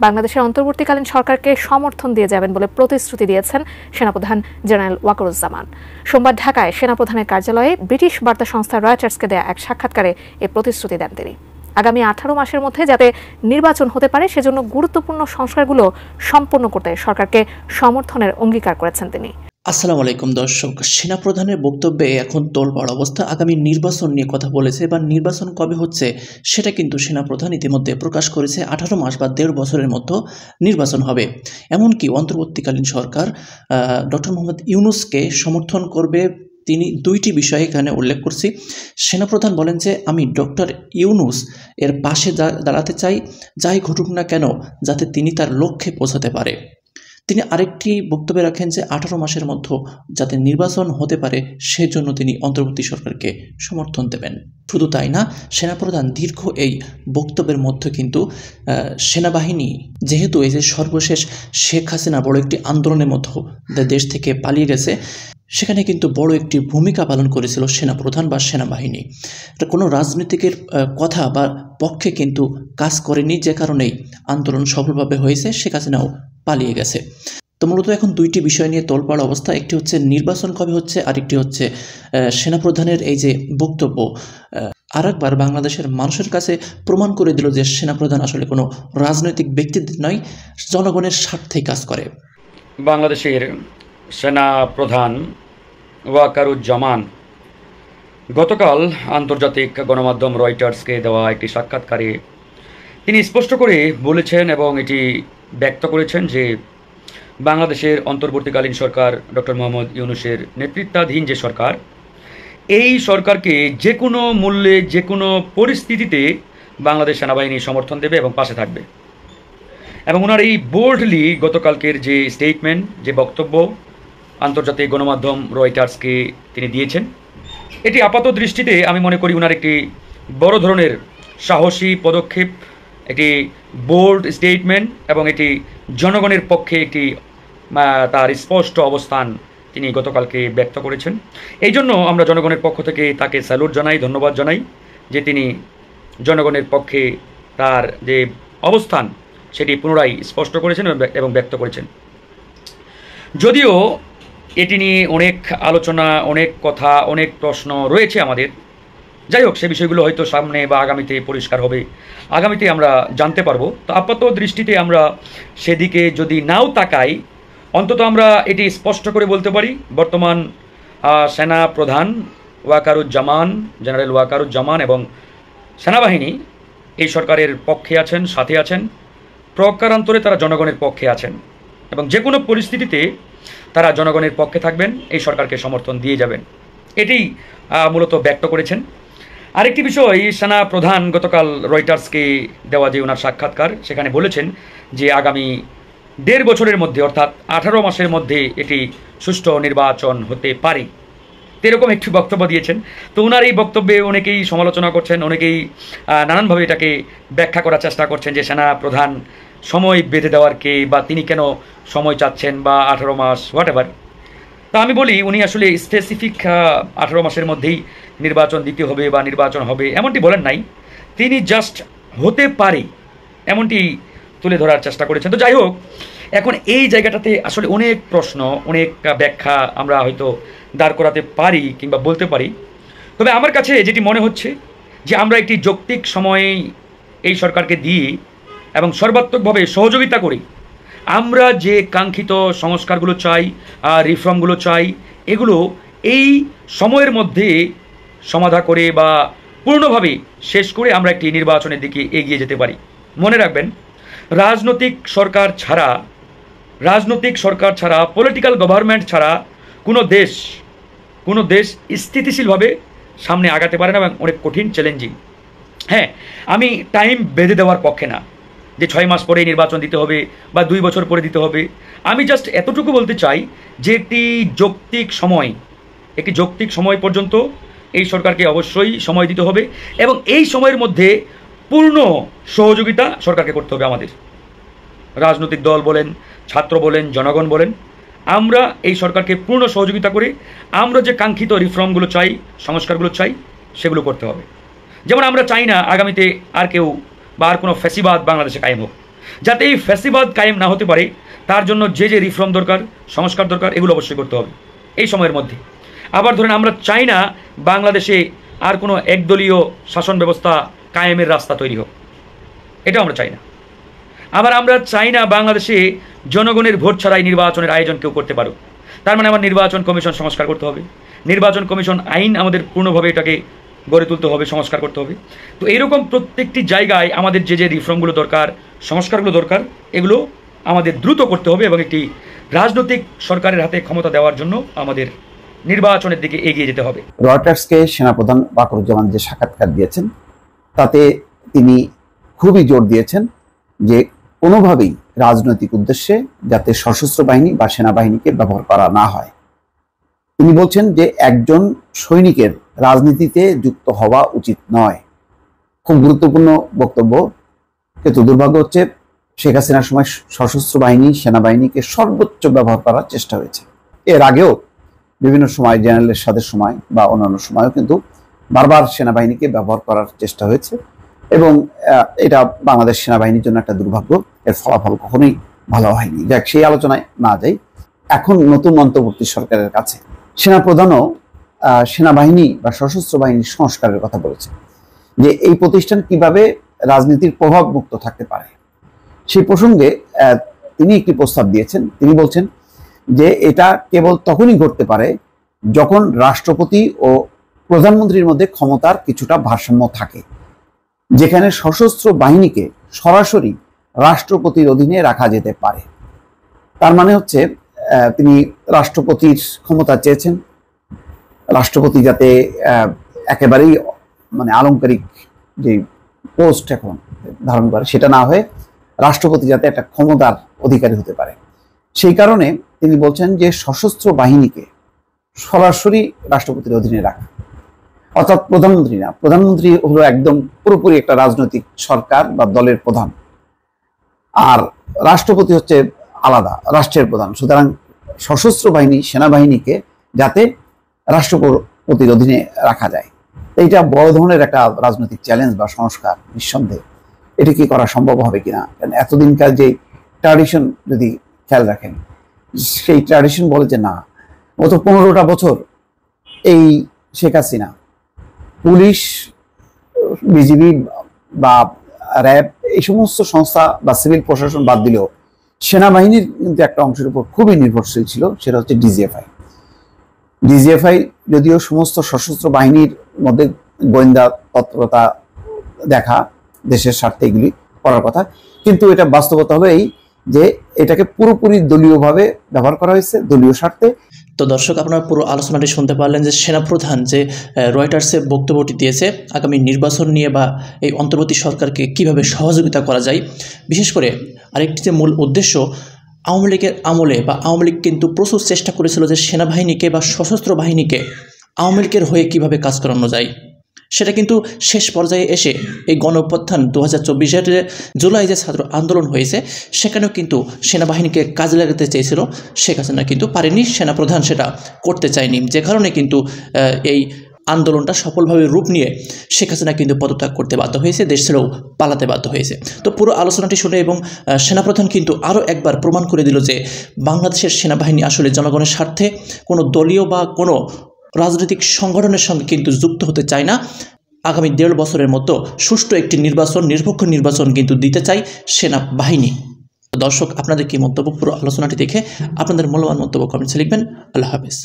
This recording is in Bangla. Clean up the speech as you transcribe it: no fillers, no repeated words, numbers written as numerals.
বাংলাদেশের অন্তর্বর্তীকালীন সরকারকে সমর্থন দিয়ে যাবেন বলে প্রতিশ্রুতি দিয়েছেন সেনাপ্রধান জেনারেল ওয়াকারুজ্জামান। সোমবার ঢাকায় সেনাপ্রধানের কার্যালয়ে ব্রিটিশ বার্তা সংস্থা রয়টার্সকে দেয়া এক সাক্ষাৎকারে এ প্রতিশ্রুতি দেন তিনি। আগামী 18 মাসের মধ্যে যাতে নির্বাচন হতে পারে সেজন্য গুরুত্বপূর্ণ সংস্কারগুলো সম্পন্ন করতে সরকারকে সমর্থনের অঙ্গীকার করেছেন তিনি। আসসালামু আলাইকুম দর্শক, সেনাপ্রধানের বক্তব্যে এখন তোলপাড় অবস্থা। আগামী নির্বাচন নিয়ে কথা বলেছে বা নির্বাচন কবে হচ্ছে সেটা কিন্তু সেনাপ্রধান ইতিমধ্যে প্রকাশ করেছে। 18 মাস বা 1.5 বছরের মধ্যে নির্বাচন হবে। এমনকি অন্তর্বর্তীকালীন সরকার ডক্টর মোহাম্মদ ইউনূসকে সমর্থন করবে। তিনি দুইটি বিষয় এখানে উল্লেখ করছি। সেনাপ্রধান বলেন যে আমি ডক্টর ইউনূস এর পাশে দাঁড়াতে চাই, যাই ঘটুক না কেন, যাতে তিনি তার লক্ষ্যে পৌঁছাতে পারে। তিনি আরেকটি বক্তব্যে রাখেন যে 18 মাসের মধ্যে যাতে নির্বাচন হতে পারে সেজন্য তিনি অন্তর্বর্তী সরকারকে সমর্থন দেবেন। শুধু তাই না, সেনাপ্রধান দীর্ঘ এই বক্তব্যের মধ্যে কিন্তু সেনাবাহিনী যেহেতু এই যে সর্বশেষ শেখ হাসিনা বড় একটি আন্দোলনের মধ্যে দেশ থেকে পালিয়ে গেছে, সেখানে কিন্তু বড় একটি ভূমিকা পালন করেছিল সেনাপ্রধান বা সেনাবাহিনী। এটা কোনো রাজনীতিকের কথা বা পক্ষে কিন্তু কাজ করেনি, যে কারণেই আন্দোলন সফলভাবে হয়েছে, শেখ হাসিনাও পালিয়ে গেছে। তো মূলত এখন দুইটি বিষয় নিয়ে তোলপাড় অবস্থা। একটি হচ্ছে নির্বাচন কবে হচ্ছে, আরেকটি হচ্ছে সেনাপ্রধানের এই যে বক্তব্য আরেকবার বাংলাদেশের মানুষের কাছে প্রমাণ করে দিল যে সেনাপ্রধান আসলে কোনো রাজনৈতিক ব্যক্তিত্ব নয়, জনগণের স্বার্থেই কাজ করে। বাংলাদেশের সেনা প্রধান ওয়াকারুজ্জামান গতকাল আন্তর্জাতিক গণমাধ্যম রয়টার্সকে দেওয়া একটি সাক্ষাৎকারে তিনি স্পষ্ট করে বলেছেন এবং এটি ব্যক্ত করেছেন যে বাংলাদেশের অন্তর্বর্তীকালীন সরকার ডক্টর মোহাম্মদ ইউনূসের নেতৃত্বাধীন যে সরকার, এই সরকারকে যে কোনো মূল্যে যে কোনো পরিস্থিতিতে বাংলাদেশ সেনাবাহিনী সমর্থন দেবে এবং পাশে থাকবে। এবং ওনার এই বোল্ডলি গতকালকের যে স্টেটমেন্ট, যে বক্তব্য আন্তর্জাতিক গণমাধ্যম রয়টার্সকে তিনি দিয়েছেন, এটি আপাত দৃষ্টিতে আমি মনে করি ওনার একটি বড় ধরনের সাহসী পদক্ষেপ, একটি বোল্ড স্টেটমেন্ট এবং এটি জনগণের পক্ষে একটি তার স্পষ্ট অবস্থান তিনি গতকালকে ব্যক্ত করেছেন। এই জন্য আমরা জনগণের পক্ষ থেকে তাকে স্যালুট জানাই, ধন্যবাদ জানাই যে তিনি জনগণের পক্ষে তার যে অবস্থান সেটি পুনরায় স্পষ্ট করেছেন এবং ব্যক্ত করেছেন। যদিও এটি নিয়ে অনেক আলোচনা, অনেক কথা, অনেক প্রশ্ন রয়েছে আমাদের, যাই হোক সে বিষয়গুলো হয়তো সামনে বা আগামীতে পরিষ্কার হবে, আগামীতে আমরা জানতে পারবো। তো আপাত দৃষ্টিতে আমরা সেদিকে যদি নাও তাকাই, অন্তত আমরা এটি স্পষ্ট করে বলতে পারি বর্তমান সেনা প্রধান ওয়াকারুজ্জামান, জেনারেল ওয়াকারুজ্জামান এবং সেনাবাহিনী এই সরকারের পক্ষে আছেন, সাথে আছেন, প্রকারান্তরে তারা জনগণের পক্ষে আছেন এবং যে কোনো পরিস্থিতিতে তারা জনগণের পক্ষে থাকবেন, এই সরকারকে সমর্থন দিয়ে যাবেন, এটি মূলত ব্যক্ত করেছেন। আরেকটি বিষয়, সেনা প্রধান গতকাল রয়টার্সকে দেওয়া যে ওনার সাক্ষাৎকার, সেখানে বলেছেন যে আগামী 1.5 বছরের মধ্যে অর্থাৎ 18 মাসের মধ্যে এটি সুষ্ঠু নির্বাচন হতে পারে, এরকম একটি বক্তব্য দিয়েছেন। তো ওনার এই বক্তব্যে অনেকেই সমালোচনা করছেন, অনেকেই নানানভাবে এটাকে ব্যাখ্যা করার চেষ্টা করছেন যে সেনা প্রধান সময় বেঁধে দেওয়ার কে, বা তিনি কেন সময় চাচ্ছেন, বা 18 মাস হোয়াট এভার। তা আমি বলি উনি আসলে স্পেসিফিক 18 মাসের মধ্যেই নির্বাচন দিতে হবে বা নির্বাচন হবে এমনটি বলেন নাই, তিনি জাস্ট হতে পারে এমনটি তুলে ধরার চেষ্টা করেছেন। তো যাই হোক, এখন এই জায়গাটাতে আসলে অনেক প্রশ্ন, অনেক ব্যাখ্যা আমরা হয়তো দাঁড় করাতে পারি কিংবা বলতে পারি। তবে আমার কাছে যেটি মনে হচ্ছে যে আমরা একটি যৌক্তিক সময় এই সরকারকে দিয়ে এবং সর্বাত্মকভাবে সহযোগিতা করি, আমরা যে কাঙ্ক্ষিত সংস্কারগুলো চাই, রিফর্মগুলো চাই, এগুলো এই সময়ের মধ্যে সমাধা করে বা পূর্ণভাবে শেষ করে আমরা একটি নির্বাচনের দিকে এগিয়ে যেতে পারি। মনে রাখবেন, রাজনৈতিক সরকার ছাড়া পলিটিক্যাল গভর্নমেন্ট ছাড়া কোনো দেশ স্থিতিশীলভাবে সামনে আগাতে পারে না এবং অনেক কঠিন, চ্যালেঞ্জিং। হ্যাঁ, আমি টাইম বেঁধে দেওয়ার পক্ষে না যে 6 মাস পরে নির্বাচন দিতে হবে বা 2 বছর পরে দিতে হবে। আমি জাস্ট এতটুকু বলতে চাই যে একটি যৌক্তিক সময় পর্যন্ত এই সরকারকে অবশ্যই সময় দিতে হবে এবং এই সময়ের মধ্যে পূর্ণ সহযোগিতা সরকারকে করতে হবে। আমাদের রাজনৈতিক দল বলেন, ছাত্র বলেন, জনগণ বলেন, আমরা এই সরকারকে পূর্ণ সহযোগিতা করে আমরা যে কাঙ্ক্ষিত রিফর্মগুলো চাই, সংস্কারগুলো চাই, সেগুলো করতে হবে। যেমন আমরা চাই না আগামীতে আর কেউ বা আর কোনো ফ্যাসিবাদ বাংলাদেশে কায়েম হোক। যাতে এই ফ্যাসিবাদ কায়েম না হতে পারে তার জন্য যে যে রিফর্ম দরকার, সংস্কার দরকার, এগুলো অবশ্যই করতে হবে এই সময়ের মধ্যে। আবার ধরেন আমরা চাই না বাংলাদেশে আর কোনো একদলীয় শাসন ব্যবস্থা কায়েমের রাস্তা তৈরি হোক, এটাও আমরা চাই না। আবার আমরা চাই না বাংলাদেশে জনগণের ভোট ছাড়াই নির্বাচনের আয়োজন কেউ করতে পারুক। তার মানে আমার নির্বাচন কমিশন সংস্কার করতে হবে, নির্বাচন কমিশন আইন আমাদের পূর্ণভাবে এটাকে গড়ে তুলতে হবে, সংস্কার করতে হবে। তো এইরকম প্রত্যেকটি জায়গায় আমাদের যে যে রিফর্মগুলো দরকার, সংস্কারগুলো দরকার, এগুলো আমাদের দ্রুত করতে হবে এবং একটি রাজনৈতিক সরকারের হাতে ক্ষমতা দেওয়ার জন্য আমাদের নির্বাচনের দিকে এগিয়ে যেতে হবে। রয়টার্সকে সেনাপ্রধান ওয়াকারুজ্জামান যে সাক্ষাৎকার দিয়েছেন তাতে তিনি খুবই জোর দিয়েছেন যে কোনোভাবেই রাজনৈতিক উদ্দেশ্যে যাতে সশস্ত্র বাহিনী বা সেনাবাহিনীকে ব্যবহার করা না হয়। তিনি বলছেন যে একজন সৈনিকের রাজনীতিতে যুক্ত হওয়া উচিত নয়। খুব গুরুত্বপূর্ণ বক্তব্য। কিন্তু দুর্ভাগ্য হচ্ছে শেখ হাসিনার সময় সশস্ত্র বাহিনী, সেনাবাহিনীকে সর্বোচ্চ ব্যবহার করার চেষ্টা হয়েছে। এর আগেও বিভিন্ন সময় জেনারেল এরশাদের সময় বা অন্যান্য সময়ও কিন্তু বারবার সেনাবাহিনীকে ব্যবহার করার চেষ্টা হয়েছে এবং এটা বাংলাদেশ সেনাবাহিনীর জন্য একটা দুর্ভাগ্য। এর ফলাফল কখনোই ভালো হয়নি। যাক, সেই আলোচনায় না যাই। এখন নতুন অন্তর্বর্তী সরকারের কাছে সেনাপ্রধানও সেনাবাহিনী বা সশস্ত্র বাহিনীর সংস্কারের কথা বলেছে, যে এই প্রতিষ্ঠান কিভাবে রাজনীতির প্রভাব মুক্ত থাকতে পারে। সেই প্রসঙ্গে তিনি একটি প্রস্তাব দিয়েছেন। তিনি বলছেন যে এটা কেবল তখনই ঘটতে পারে যখন রাষ্ট্রপতি ও প্রধানমন্ত্রীর মধ্যে ক্ষমতার কিছুটা ভারসাম্য থাকে, যেখানে সশস্ত্র বাহিনীকে সরাসরি রাষ্ট্রপতির অধীনে রাখা যেতে পারে। তার মানে হচ্ছে তিনি রাষ্ট্রপতির ক্ষমতা চেয়েছেন, রাষ্ট্রপতি যাতে একেবারেই মানে আলংকারিক যে পোস্ট এখন ধারণ করে সেটা না হয়ে রাষ্ট্রপতি যাতে একটা ক্ষমতার অধিকারী হতে পারে। সেই কারণে তিনি বলছেন যে সশস্ত্র বাহিনীকে সরাসরি রাষ্ট্রপতির অধীনে রাখা, অর্থাৎ প্রধানমন্ত্রী না। প্রধানমন্ত্রী হলো একদম পুরোপুরি একটা রাজনৈতিক সরকার বা দলের প্রধান, আর রাষ্ট্রপতি হচ্ছে আলাদা রাষ্ট্রের প্রধান। সুতরাং সশস্ত্র বাহিনী, সেনাবাহিনীকে যাতে রাষ্ট্রপতির অধীনে রাখা যায়, এইটা বড় ধরনের একটা রাজনৈতিক চ্যালেঞ্জ বা সংস্কার নিঃসন্দেহে। এটি কি করা সম্ভব হবে কিনা? কারণ এতদিনকার যে ট্র্যাডিশন যদি খেয়াল রাখেন, সেই ট্র্যাডিশন বলে যে না, গত 15টা বছর এই শেখ হাসিনা পুলিশ, বিজিবি বা র্যাব এই সমস্ত সংস্থা বা সিভিল প্রশাসন বাদ দিলেও সেনাবাহিনীর কিন্তু একটা অংশের উপর খুবই নির্ভরশীল ছিল, সেটা হচ্ছে ডিজিএফআই। ডিজিএফআই যদিও সমস্ত সশস্ত্র বাহিনীর মধ্যে গোয়েন্দা তৎপরতা দেখা, দেশের স্বার্থে এগুলি করার কথা, কিন্তু এটা বাস্তবতা হলো এই যে এটাকে পুরোপুরি দলীয়ভাবে ব্যবহার করা হয়েছে, দলীয় স্বার্থে। তো দর্শক, আপনারা পুরো আলোচনাটি শুনতে পারলেন যে সেনাপ্রধান যে রয়টার্সে বক্তব্যটি দিয়েছে আগামী নির্বাচন নিয়ে বা এই অন্তর্বর্তী সরকারকে কিভাবে সহযোগিতা করা যায়। বিশেষ করে আরেকটি যে মূল উদ্দেশ্য, আওয়ামী লীগের আমলে বা আওয়ামী লীগ কিন্তু প্রচুর চেষ্টা করেছিল যে সেনাবাহিনীকে বা সশস্ত্র বাহিনীকে আওয়ামী লীগের হয়ে কীভাবে কাজ করানো যায়। সেটা কিন্তু শেষ পর্যায়ে এসে এই গণঅভ্যুত্থান 2024-এর জুলাই যে ছাত্র আন্দোলন হয়েছে সেখানেও কিন্তু সেনাবাহিনীকে কাজে লাগাতে চেয়েছিল শেখ হাসিনা, কিন্তু পারেনি, সেনাপ্রধান সেটা করতে চায়নি, যে কারণে কিন্তু এই আন্দোলনটা সফলভাবে রূপ নিয়ে শেখ হাসিনা কিন্তু পদত্যাগ করতে বাধ্য হয়েছে, দেশ ছেড়েও পালাতে বাধ্য হয়েছে। তো পুরো আলোচনাটি শুনে এবং সেনাপ্রধান কিন্তু আরও একবার প্রমাণ করে দিল যে বাংলাদেশের সেনাবাহিনী আসলে জনগণের স্বার্থে কোনো দলীয় বা কোনো রাজনৈতিক সংগঠনের সঙ্গে কিন্তু যুক্ত হতে চায় না। আগামী 1.5 বছরের মতো সুষ্ঠু একটি নির্বাচন, নিরপেক্ষ নির্বাচন কিন্তু দিতে চায় সেনাবাহিনী। দর্শক, আপনাদের কি মন্তব্য পুরো আলোচনাটি দেখে? আপনাদের মূল্যবান মন্তব্য কমেন্টসে লিখবেন। আল্লাহ হাফেজ।